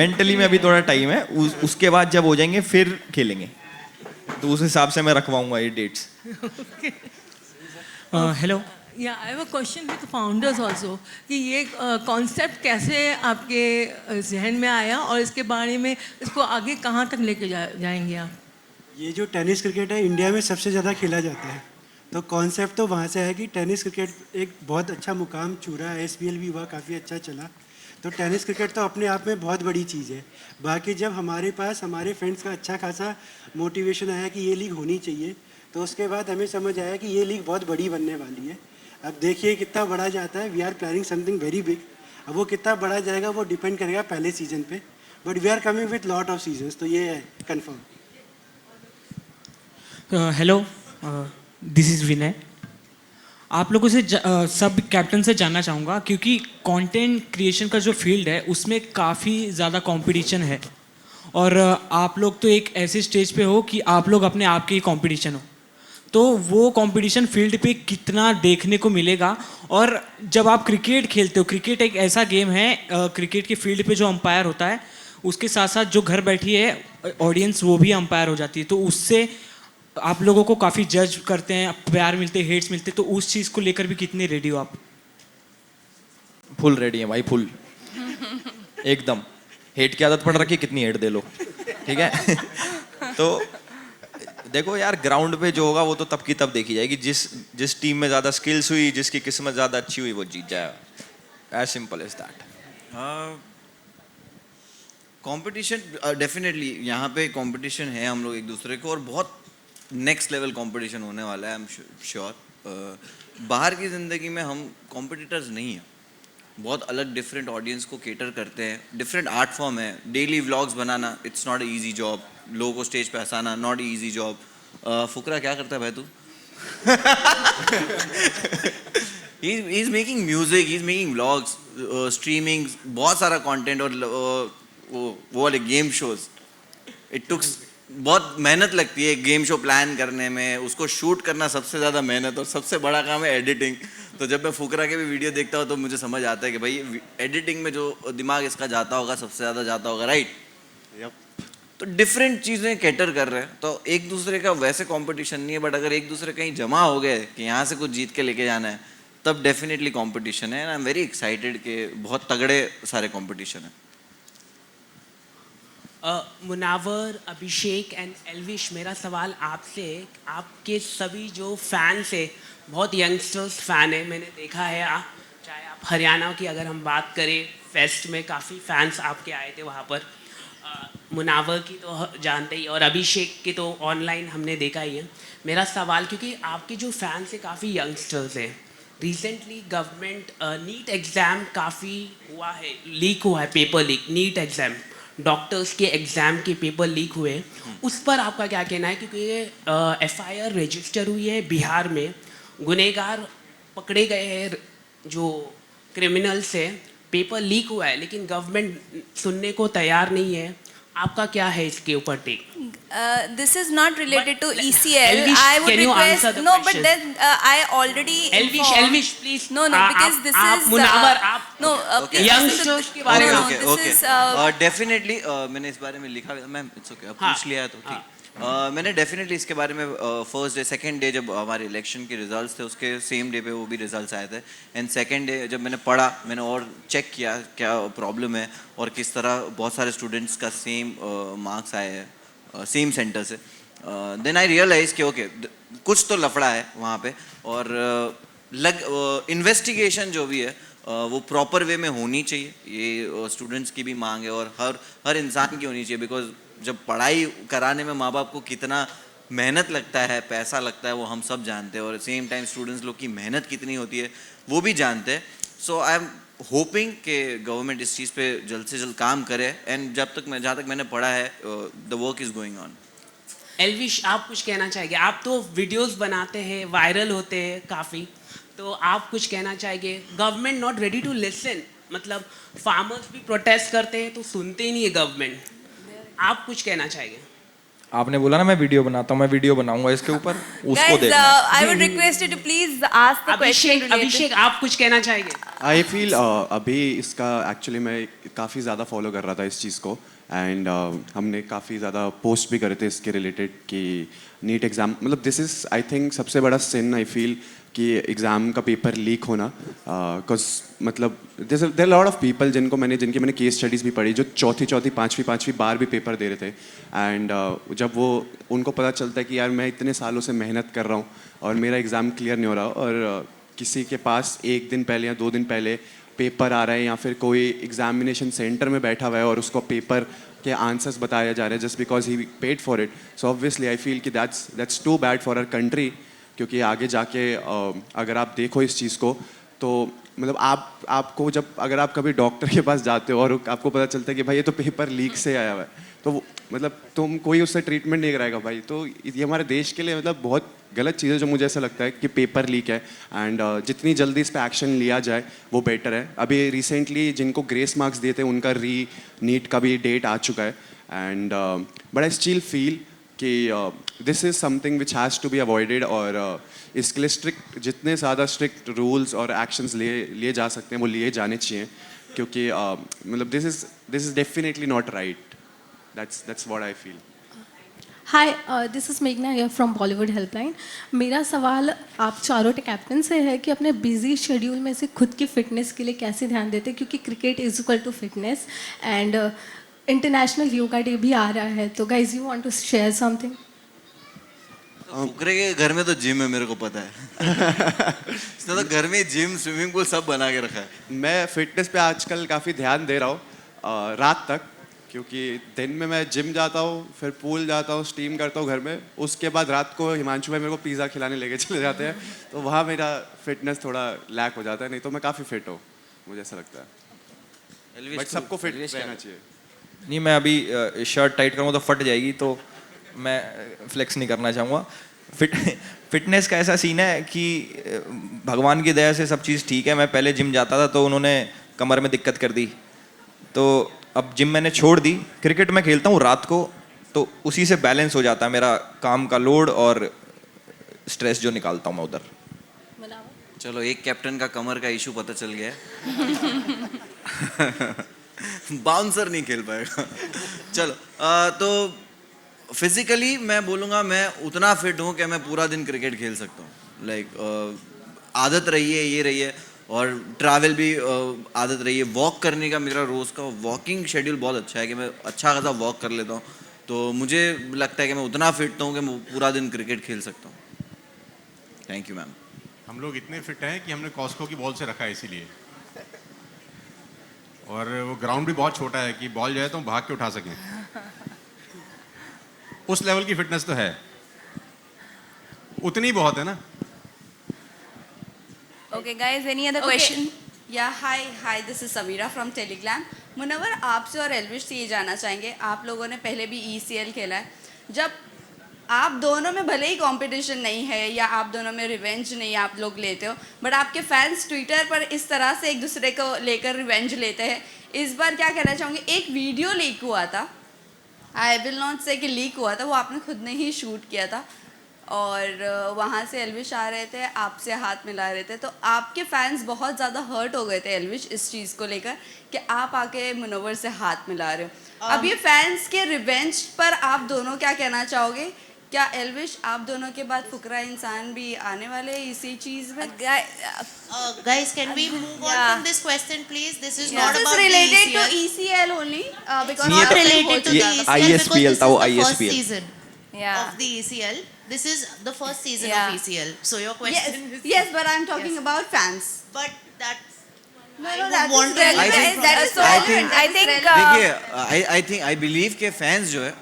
मेंटली में अभी थोड़ा टाइम है. उसके बाद जब हो जाएंगे फिर खेलेंगे, तो उस हिसाब से मैं रखवाऊंगा ये dates. Hello. Yeah, I have a question with founders also कि ये कॉन्सेप्ट कैसे आपके जहन में आया और इसके बारे में इसको आगे कहाँ तक लेके जाएंगे आप? ये जो टेनिस क्रिकेट है इंडिया में सबसे ज़्यादा खेला जाता है, तो कॉन्सेप्ट तो वहाँ से है कि टेनिस क्रिकेट एक बहुत अच्छा मुकाम छू रहा है. एसपीएल भी हुआ, काफ़ी अच्छा चला. तो टेनिस क्रिकेट तो अपने आप में बहुत बड़ी चीज़ है. बाकी जब हमारे पास हमारे फ्रेंड्स का अच्छा खासा मोटिवेशन आया कि ये लीग होनी चाहिए, तो उसके बाद हमें समझ आया कि ये लीग बहुत बड़ी बनने वाली है. अब देखिए कितना बड़ा जाता है. We are planning something very big. अब वो कितना बड़ा जाएगा वो डिपेंड करेगा पहले सीजन पे, but we are coming with lot of seasons, तो ये है confirm. Hello, this is Vinay. आप लोगों से सब कैप्टन से जानना चाहूँगा, क्योंकि कंटेंट क्रिएशन का जो फील्ड है उसमें काफ़ी ज़्यादा कंपटीशन है, और आप लोग तो एक ऐसे स्टेज पे हो कि आप लोग अपने आप के ही कंपटीशन हो. तो वो कंपटीशन फील्ड पे कितना देखने को मिलेगा? और जब आप क्रिकेट खेलते हो, क्रिकेट एक ऐसा गेम है, क्रिकेट के फील्ड पे जो अंपायर होता है उसके साथ साथ जो घर बैठी है ऑडियंस वो भी अंपायर हो जाती है. तो उससे आप लोगों को काफ़ी जज करते हैं, प्यार मिलते, हेट्स मिलते, तो उस चीज़ को लेकर भी कितने रेडी हो आप? फुल रेडी है भाई, फुल एकदम. हेट की आदत पड़ रखी, कितनी हेट दे लो, ठीक है. तो देखो यार, ग्राउंड पे जो होगा वो तो तब की तब देखी जाएगी. जिस टीम में ज़्यादा स्किल्स हुई, जिसकी किस्मत ज़्यादा अच्छी हुई, वो जीत जाएगा. As simple as that. Competition definitely यहाँ पे कंपटीशन है हम लोग एक दूसरे को, और बहुत नेक्स्ट लेवल कंपटीशन होने वाला है. I am sure. बाहर की ज़िंदगी में हम कॉम्पिटिटर्स नहीं हैं. बहुत अलग डिफरेंट ऑडियंस को केटर करते हैं. डिफरेंट आर्ट फॉर्म है. Daily vlogs banana, it's not easy job. लोगों को स्टेज पे हंसाना, नॉट ईजी जॉब. फुकरा क्या करता है भाई तू? He is making music, he is making vlogs, streaming, बहुत सारा कंटेंट, और वो वाले गेम शोज. इट टुक्स बहुत मेहनत लगती है गेम शो प्लान करने में. उसको शूट करना सबसे ज़्यादा मेहनत, और सबसे बड़ा काम है एडिटिंग. तो जब मैं फुकरा के भी वीडियो देखता हूँ तो मुझे समझ आता है कि भाई एडिटिंग में जो दिमाग इसका जाता होगा सबसे ज़्यादा जाता होगा, राइट? तो डिफरेंट चीज़ें कैटर कर रहे हैं. तो एक दूसरे का वैसे कंपटीशन नहीं है, बट अगर एक दूसरे कहीं जमा हो गए कि यहाँ से कुछ जीत के लेके जाना है, तब डेफिनेटली कंपटीशन है. And I am very excited कि बहुत तगड़े सारे कंपटीशन है. मुनावर, अभिषेक एंड एल्विश, मेरा सवाल आपसे, आपके सभी जो फैंस है, बहुत यंगस्टर्स फ़ैन है, मैंने देखा है. चाहे आप हरियाणा की अगर हम बात करें, फेस्ट में काफ़ी फैंस आपके आए थे वहाँ पर. मुनावर की तो जानते ही और अभिषेक की तो ऑनलाइन हमने देखा ही है। मेरा सवाल, क्योंकि आपके जो फैंस हैं काफ़ी यंगस्टर्स हैं, रिसेंटली गवर्नमेंट नीट एग्ज़ाम काफ़ी हुआ है, लीक हुआ है, paper leak, NEET exam, doctors के एग्ज़ाम के पेपर लीक हुए, उस पर आपका क्या कहना है? क्योंकि ये FIR रजिस्टर हुई है बिहार में, गुनहगार पकड़े गए हैं, जो क्रिमिनल्स है, पेपर लीक हुआ है, लेकिन गवर्नमेंट सुनने को तैयार नहीं है। आपका क्या है इसके ऊपर take? This is not related to ECL. Elvish, I would can you request. answer the No, question? but then I already. Elvish, please. No, because this is. Munawar, आप No, Okay. please. youngsters के बारे में. Okay this okay is, definitely मैंने इस बारे में लिखा, ma'am it's okay, अब पूछ लिया है तो ठीक। मैंने डेफिनेटली इसके बारे में फर्स्ट डे सेकंड डे जब हमारे इलेक्शन के रिजल्ट्स थे उसके सेम डे पे वो भी रिजल्ट्स आए थे, एंड सेकंड डे जब मैंने पढ़ा, मैंने और चेक किया क्या प्रॉब्लम है और किस तरह बहुत सारे स्टूडेंट्स का सेम मार्क्स आए हैं सेम सेंटर से, देन आई रियलाइज कि ओके कुछ तो लफड़ा है वहाँ पे, और इन्वेस्टिगेशन जो भी है वो प्रॉपर वे में होनी चाहिए, ये स्टूडेंट्स की भी मांग है और हर इंसान की होनी चाहिए, बिकॉज जब पढ़ाई कराने में माँ बाप को कितना मेहनत लगता है, पैसा लगता है, वो हम सब जानते हैं, और सेम टाइम स्टूडेंट्स लोग की मेहनत कितनी होती है वो भी जानते हैं। सो आई एम होपिंग कि गवर्नमेंट इस चीज़ पे जल्द से जल्द काम करे, एंड जहाँ तक मैंने पढ़ा है the work is going on. Elvish, आप कुछ कहना चाहेंगे? आप तो वीडियोस बनाते हैं, वायरल होते हैं काफ़ी, तो आप कुछ कहना चाहेंगे? Government not ready to listen, मतलब फार्मर्स भी प्रोटेस्ट करते हैं तो सुनते ही नहीं है गवर्नमेंट, आप कुछ कहना चाहेंगे? आपने बोला ना मैं वीडियो बनाता हूँ, मैं वीडियो बनाऊंगा इसके ऊपर, उसको guys, देखना। I would request you to please ask the question related. अभिषेक, आप कुछ कहना चाहेंगे? आई फील अभी इसका एक्चुअली मैं काफ़ी ज़्यादा फॉलो कर रहा था इस चीज़ को, एंड हमने काफ़ी ज़्यादा पोस्ट भी करे थे इसके रिलेटेड कि नीट एग्ज़ाम, मतलब दिस इज़ आई थिंक सबसे बड़ा सिन आई फील कि एग्ज़ाम का पेपर लीक होना, बिकॉज मतलब देयर लॉट ऑफ पीपल जिनकी मैंने केस स्टडीज़ भी पढ़ी, जो चौथी पाँचवीं बार भी पेपर दे रहे थे, एंड जब वो उनको पता चलता है कि यार मैं इतने सालों से मेहनत कर रहा हूँ और मेरा एग्ज़ाम क्लियर नहीं हो रहा, और किसी के पास 1 दिन पहले या 2 दिन पहले पेपर आ रहा है या फिर कोई एग्जामिनेशन सेंटर में बैठा हुआ है और उसको पेपर के आंसर्स बताया जा रहे हैं just because he paid for it, so obviously I feel कि that's too bad for our country, क्योंकि आगे जाके अगर आप देखो इस चीज़ को तो मतलब आपको जब अगर आप कभी डॉक्टर के पास जाते हो और आपको पता चलता है कि भाई ये तो पेपर लीक से आया हुआ है, तो मतलब तुम कोई उससे ट्रीटमेंट नहीं कराएगा भाई, तो ये हमारे देश के लिए मतलब बहुत गलत चीज़ है, जो मुझे ऐसा लगता है कि पेपर लीक है, एंड जितनी जल्दी इस पर एक्शन लिया जाए वो बेटर है। अभी रिसेंटली जिनको ग्रेस मार्क्स दिए थे उनका नीट का भी डेट आ चुका है, and but I still feel कि this is something which has to be avoided, और इसके लिए जितने ज़्यादा स्ट्रिक्ट रूल्स और एक्शंस लिए जा सकते हैं वो लिए जाने चाहिए, क्योंकि मतलब this is definitely not right, that's what I feel. Hi, this is मेघना हियर फ्रॉम बॉलीवुड हेल्पलाइन। मेरा सवाल आप चारों कैप्टन से है कि अपने बिजी शेड्यूल में से खुद की फिटनेस के लिए कैसे ध्यान देते हैं, क्योंकि cricket is equal to fitness, and International Yoga Day भी आ रहा है, तो guys you want to share something? Fukrey के घर में तो जिम है, मेरे को पता है। इसने तो घर में जिम स्विमिंग पूल सब बना के रखा है। मैं फिटनेस पे आजकल काफ़ी ध्यान दे रहा हूँ रात तक, क्योंकि दिन में मैं जिम जाता हूँ, फिर पूल जाता हूँ, स्टीम करता हूँ घर में, उसके बाद रात को हिमांशु भाई मेरे को पिज़्ज़ा खिलाने लेके चले जाते हैं, तो वहाँ मेरा फिटनेस थोड़ा लैक हो जाता है, नहीं तो मैं काफ़ी फिट हूँ, मुझे ऐसा लगता है। बट सबको फिट रहना चाहिए। नहीं, मैं अभी शर्ट टाइट करूँगा तो फट जाएगी, तो मैं फ्लेक्स नहीं करना चाहूँगा। फिटनेस का ऐसा सीन है कि भगवान की दया से सब चीज़ ठीक है। मैं पहले जिम जाता था तो उन्होंने कमर में दिक्कत कर दी, तो अब जिम मैंने छोड़ दी। क्रिकेट में खेलता हूँ रात को, तो उसी से बैलेंस हो जाता है मेरा काम का लोड और स्ट्रेस जो निकालता हूँ मैं उधर। चलो, एक कैप्टन का कमर का इशू पता चल गया है। बाउंसर नहीं खेल पाएगा। चलो, तो फिजिकली मैं बोलूँगा मैं उतना फिट हूँ कि मैं पूरा दिन क्रिकेट खेल सकता हूँ। लाइक आदत रही है, ये रही है, और ट्रैवल भी आदत रही है। वॉक करने का मेरा रोज़ का वॉकिंग शेड्यूल बहुत अच्छा है कि मैं अच्छा खासा वॉक कर लेता हूँ, तो मुझे लगता है कि मैं उतना फिट हूँ कि मैं पूरा दिन क्रिकेट खेल सकता हूँ। Thank you ma'am. हम लोग इतने फिट हैं कि हमने कॉस्को की बॉल से रखा है इसीलिए, और वो ग्राउंड भी बहुत छोटा है कि बॉल जाए तो हम भाग के उठा सकें। उस लेवल की फिटनेस तो है, उतनी बहुत है ना। Okay, guys, any other Okay. question? या hi this is Sameera from Telegram. Munawar, आपसे और एल्विश से ये जानना चाहेंगे, आप लोगों ने पहले भी ECL खेला है, जब आप दोनों में भले ही कंपटीशन नहीं है या आप दोनों में रिवेंज नहीं आप लोग लेते हो, बट आपके फैंस ट्विटर पर इस तरह से एक दूसरे को लेकर रिवेंज लेते हैं, इस बार क्या कहना चाहूँगी? एक वीडियो लीक हुआ था, आई विल नॉट से कि लीक हुआ था, वो आपने खुद ने ही शूट किया था और वहाँ से एल्विश आ रहे थे, आपसे हाथ मिला रहे थे, तो आपके फैंस बहुत ज़्यादा हर्ट हो गए थे एल्विश इस चीज़ को लेकर कि आप आके मुनव्वर से हाथ मिला रहे हो। अब ये फैंस के रिवेंज पर आप दोनों क्या कहना चाहोगे? क्या एल्विश आप दोनों के बाद फुकरा इंसान भी आने वाले हैं इसी चीज़ में? Guys, can we move on from this question, please? This is not This is about related the to ECL only because not related to the ECL because this is the first ISPL. season of the ECL. This is the first season of ECL. So your question is... Yes, but I'm talking about fans. But that's... No, that is relevant. that is so relevant. I think देखिए, I believe के fans जो है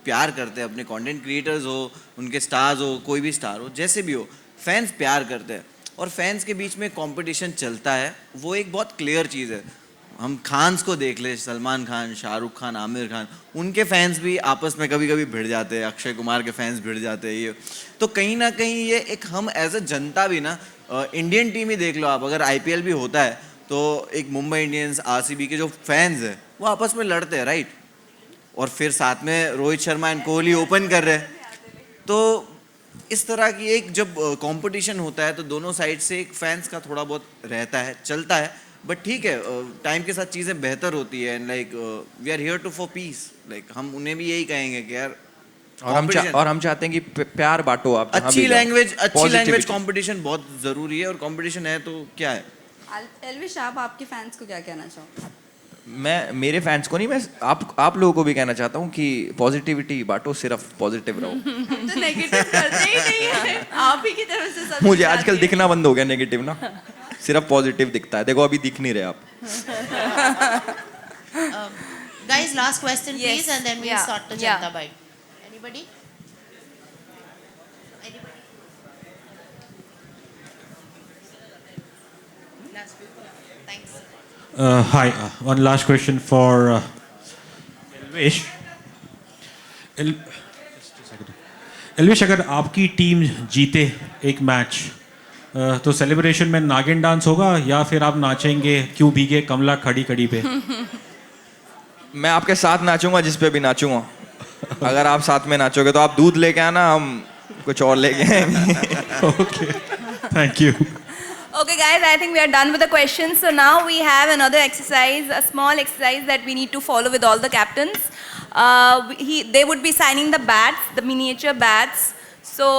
प्यार करते हैं, अपने content creators हो, उनके स्टार्स हो, कोई भी स्टार हो, जैसे भी हो, फैंस प्यार करते हैं और फैंस के बीच में कंपटीशन चलता है, वो एक बहुत क्लियर चीज़ है। हम खान्स को देख ले, सलमान खान, शाहरुख खान, आमिर खान, उनके फैंस भी आपस में कभी कभी भिड़ जाते हैं, अक्षय कुमार के फैंस भिड़ जाते हैं, ये तो कहीं ना कहीं ये एक हम एज अ जनता भी ना, इंडियन टीम ही देख लो आप, अगर IPL भी होता है तो एक मुंबई इंडियंस, RCB के जो फैंस हैं वो आपस में लड़ते हैं, राइट? और फिर साथ में रोहित शर्मा एंड कोहली ओपन कर रहे हैं, तो इस तरह की एक जब कंपटीशन होता है तो दोनों साइड से एक फैंस का थोड़ा बहुत रहता है, चलता है, बट ठीक है, टाइम के साथ चीज़ें बेहतर होती है and like we are here to for peace, like हम उन्हें भी यही कहेंगे कि यार और हम चाहते हैं कि प्यार बांटो आप, अच्छी लैंग्वेज कंपटीशन बहुत ज़रूरी है और कंपटीशन है तो क्या है। एल्विश, आप आपके फैंस को क्या कहना चाहो? मैं मेरे फैंस को नहीं, मैं आप लोगों को भी कहना चाहता हूँ कि पॉजिटिविटी बांटो, सिर्फ पॉजिटिव रहो। तो नेगेटिव करते ही नहीं है, आप ही की तरफ से सब। मुझे आजकल दिखना बंद हो गया नेगेटिव ना, सिर्फ पॉजिटिव दिखता है, देखो अभी दिख नहीं रहे आप। Guys, last question please and then we'll start the Janta Bite. Anybody? Thanks. Hi, one last question for Elvish. Elvish, अगर आपकी टीम जीते एक मैच तो सेलिब्रेशन में नागिन डांस होगा या फिर आप नाचेंगे क्यों भीगे कमला खड़ी खड़ी पे? मैं आपके साथ नाचूंगा जिस पे भी नाचूंगा। अगर आप साथ में नाचोगे तो आप दूध लेके आना, हम कुछ और लेके आएंगे। Okay, thank you. Okay, guys, I think we are done with the questions. So now we have another exercise, a small exercise that we need to follow with all the captains. They would be signing the bats, the miniature bats. So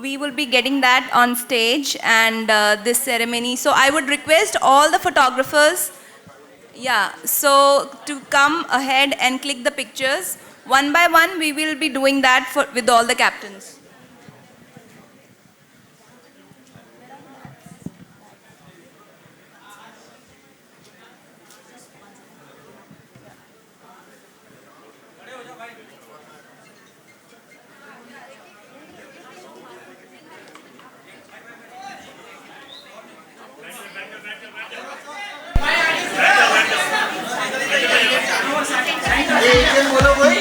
we will be getting that on stage and this ceremony. So I would request all the photographers, so to come ahead and click the pictures. One by one, we will be doing that with all the captains.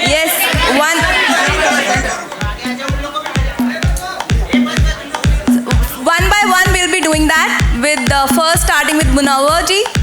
Yes, one by one we'll be doing that with the first starting with Munawar ji.